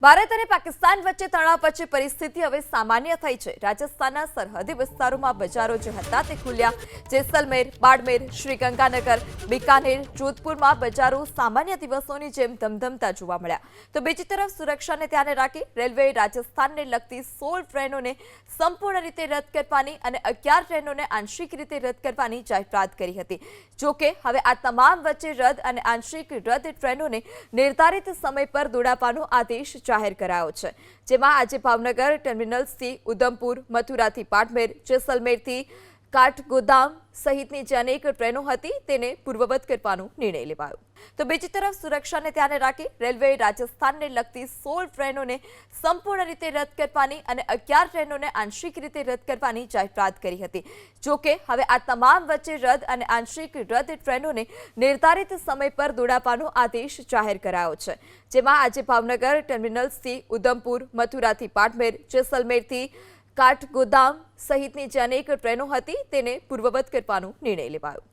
ભારત અને પાકિસ્તાન વચ્ચે તણાવ વચ્ચે પરિસ્થિતિ હવે સામાન્ય થઈ છે। રાજસ્થાનના સરહદી વિસ્તારોમાં બજારો જે હતા તે ખુલ્યા। જેસલમેર, બાડમેર, શ્રીગંગાનગર, બીકાનેર, જોધપુરમાં બજારો સામાન્ય દિવસોની જેમ ધમધમતા જોવા મળ્યા। તો બીજી તરફ સુરક્ષાને ધ્યાને રાખી રેલવેએ રાજસ્થાનને લગતી 16 ટ્રેનોને સંપૂર્ણ રીતે રદ કરવાની અને 11 ટ્રેનોને આંશિક રીતે રદ કરવાની જાહેરાત કરી હતી। જો કે હવે આ તમામ વચ્ચે રદ અને આંશિક રદ ટ્રેનોને નિર્ધારિત સમય પર દોડાવવાનો આદેશ જાહેર કરાયો છે, જેમાં આજે ભાવનગર ટર્મિનલ્સથી ઉધમપુર, મથુરાથી બાડમેર, જેસલમેરથી કાઠગોદામ સહિતની જે અનેક ટ્રેનો હતી તેને પૂર્વવત કરવાનો નિર્ણય લેવાયો। તો બીજી તરફ સુરક્ષાને ધ્યાને રાખી રેલવેએ રાજસ્થાનને લગતી 16 ટ્રેનોને સંપૂર્ણ રીતે રદ કરવાની અને 11 ટ્રેનોને આંશિક રીતે રદ કરવાની જાહેરાત કરી હતી। જો કે હવે આ તમામ વચ્ચે રદ અને આંશિક રદ ટ્રેનોને નિર્ધારિત સમય પર દોડાવવાનો આદેશ જાહેર કરાયો છે, જેમાં આજે ભાવનગર ટર્મિનલ્સથી ઉધમપુર, મથુરાથી બાડમેર, જેસલમેરથી કાઠગોદામ સહિતની જે અનેક ટ્રેનો હતી તેને પૂર્વવત કરવાનો નિર્ણય લેવાયો।